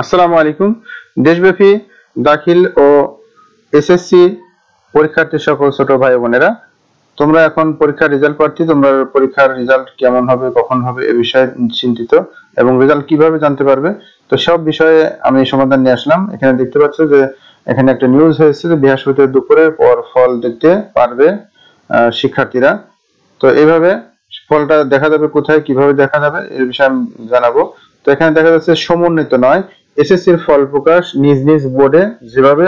আসসালামু আলাইকুম। দেশব্যাপী দাখিল ও এসএসসি পরীক্ষার্থী সকল ছোট ভাই বোনেরা, তোমরা এখন পরীক্ষার রেজাল্ট প্রার্থী। তোমরা পরীক্ষার রেজাল্ট কেমন হবে, কখন হবে এ বিষয়ে চিন্তিত এবং রেজাল্ট কিভাবে জানতে পারবে, তো সব বিষয়ে আমি সমাধান নিয়ে আসলাম। এখানে দেখতে পাচ্ছ যে এখানে একটা নিউজ হয়েছে যে বৃহস্পতিবার দুপুরের পর ফল দেখতে পারবে শিক্ষার্থীরা। তো এইভাবে ফলটা দেখা যাবে কোথায়, কিভাবে দেখা যাবে এর বিষয়ে আমি জানাবো। তো এখানে দেখা যাচ্ছে সমন্বিত নয়, এসএসসির ফল প্রকাশ নিজ নিজ বোর্ডে যেভাবে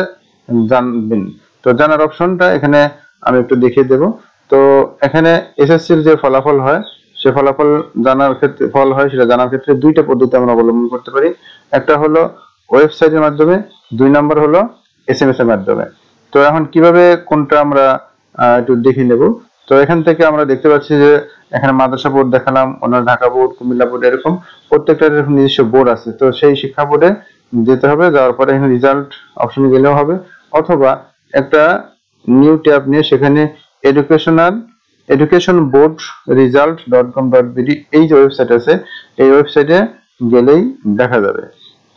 জানবেন। তো জানার অপশনটা এখানে আমি একটু দেখিয়ে দেব। তো এখানে এসএসসির যে ফলাফল হয়, সে ফলাফল জানার ক্ষেত্রে ফল হয় সেটা জানার ক্ষেত্রে দুইটা পদ্ধতি আমরা অবলম্বন করতে পারি। একটা হলো ওয়েবসাইটের মাধ্যমে, দুই নম্বর হলো এসএমএস এর মাধ্যমে। তো এখন কিভাবে কোনটা আমরা একটু দেখে নেব। তো এখান থেকে আমরা দেখতে পাচ্ছি যে এখানে মাদ্রাসা বোর্ড দেখালাম, ওনার ঢাকা বোর্ড, কুমিল্লা বোর্ড, এরকম প্রত্যেকটার নিজস্ব বোর্ড আছে। তো সেই শিক্ষা বোর্ডে যেতে হবে, যাওয়ার পরে এখানে রেজাল্ট অপশনে গেলেও হবে, অথবা একটা নিউ ট্যাব নিয়ে সেখানে এডুকেশন বোর্ড রেজাল্ট.com.bd এই যে ওয়েবসাইট আছে, এই ওয়েবসাইটে গেলেই দেখা যাবে।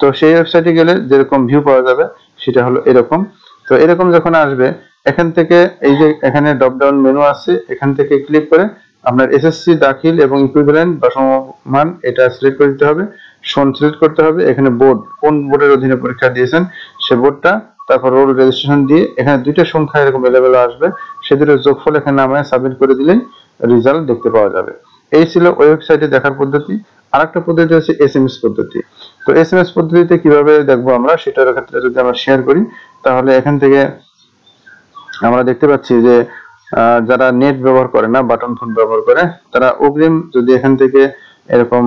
তো সেই ওয়েবসাইটে গেলে যেরকম ভিউ পাওয়া যাবে সেটা হলো এরকম। তো এরকম যখন আসবে, এখান থেকে এই যে এখানে ড্রপ ডাউন মেনু আছে, এখান থেকে ক্লিক করে আপনার এসএসসি দাখিল এবং ইকুইভ্যালেন্ট বা সমমান এটা সিলেক্ট করে দিতে হবে, সন সিলেক্ট করতে হবে। এখানে বোর্ড, কোন বোর্ডের অধীনে পরীক্ষা দিয়েছেন সে বোর্ডটা, তারপর রোল রেজিস্ট্রেশন দিয়ে এখানে দুইটা সংখ্যা এরকম এভেলেবেল আসবে, সে দুটোর যোগফল এখানে নামায় সাবমিট করে দিলেই রেজাল্ট দেখতে পাওয়া যাবে। এই ছিল ওয়েবসাইটে দেখার পদ্ধতি। আরেকটা পদ্ধতি হচ্ছে এসএমএস পদ্ধতি। তো এসএমএস পদ্ধতিতে কিভাবে দেখবো আমরা, সেটার ক্ষেত্রে যদি আমরা শেয়ার করি, তাহলে এখান থেকে আমরা দেখতে পাচ্ছি যে যারা নেট ব্যবহার করে না, বাটন ফোন ব্যবহার করে, তারা অগ্রিম যদি এখান থেকে এরকম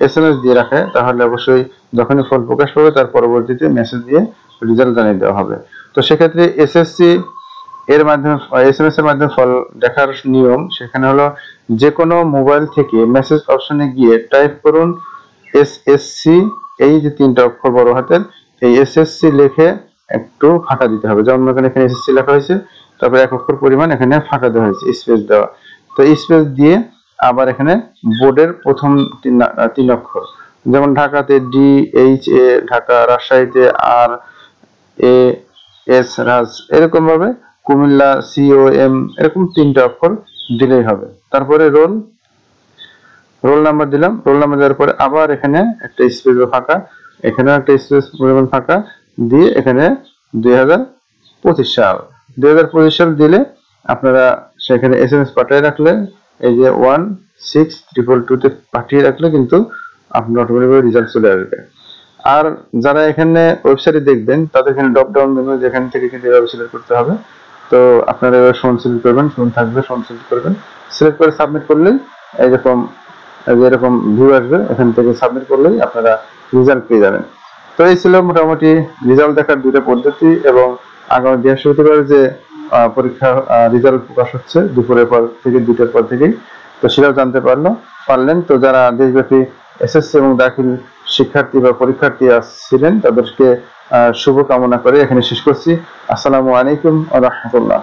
এসএমএস দিয়ে রাখে, তাহলে অবশ্যই যখনই ফল প্রকাশ পাবে তার পরবর্তীতে মেসেজ দিয়ে রেজাল্ট জানিয়ে দেওয়া হবে। তো সেক্ষেত্রে এসএসসি এর মাধ্যমে, এসএমএস এর মাধ্যমে ফল দেখার নিয়ম সেখানে হলো, যে কোনো মোবাইল থেকে মেসেজ অপশনে গিয়ে টাইপ করুন এসএসসি, এই যে তিনটা অক্ষর বড় হাতের, এই এসএসসি লিখে একটু ফাঁকা দিতে হবে। যেমন এখানে এসএসসি লেখা হয়েছে, তারপরে এক অক্ষর পরিমাণ এখানে ফাঁকা দেওয়া হয়েছে, স্পেস দেওয়া। তো স্পেস দিয়ে আবার এখানে বোর্ডের প্রথম তিন অক্ষর, যেমন ঢাকাতে DHA ঢাকা, রাজশাহীতে RAS রাজ, এরকম ভাবে কুমিল্লা COM, এরকম তিনটা অক্ষর দিলেই হবে। তারপরে রোল নাম্বার দিলাম, রোল নাম্বার দেওয়ার পরে আবার এখানে একটা স্পেস ফাঁকা, এখানেও একটা স্পেস পরিমাণ ফাঁকা দিয়ে এখানে 2025 সাল দিলে আপনারা সেখানে এসএমএস পাঠিয়ে রাখলে, এই যে 16222 তে পাঠিয়ে রাখলে কিন্তু আপনার অটোমেটিক রেজাল্ট চলে আসবে। আর যারা এখানে ওয়েবসাইটে দেখবেন, তাদের এখানে ড্রপ ডাউন মেনু, যেখান থেকে কিন্তু এভাবে সিলেক্ট করতে হবে। তো আপনারা এবার ফোন সিলেক্ট করবেন, ফোন থাকবে ফোন সিলেক্ট করবেন, সিলেক্ট করে সাবমিট করলেই এরকম ভিউ আসবে। এখান থেকে সাবমিট করলেই আপনারা রেজাল্ট পেয়ে যাবেন। তো এই ছিল মোটামুটি রেজাল্ট দেখার দুইটা পদ্ধতি, এবং আগামী বৃহস্পতিবার যে পরীক্ষা রেজাল্ট প্রকাশ হচ্ছে দুপুরের পর থেকে, 2টার পর থেকেই, তো সেটাও জানতে পারলেন। তো যারা দেশব্যাপী এসএসসি এবং দাখিল শিক্ষার্থী বা পরীক্ষার্থী ছিলেন, তাদেরকে শুভকামনা করে এখানে শেষ করছি। আসসালামু আলাইকুম ওয়া রাহমাতুল্লাহ।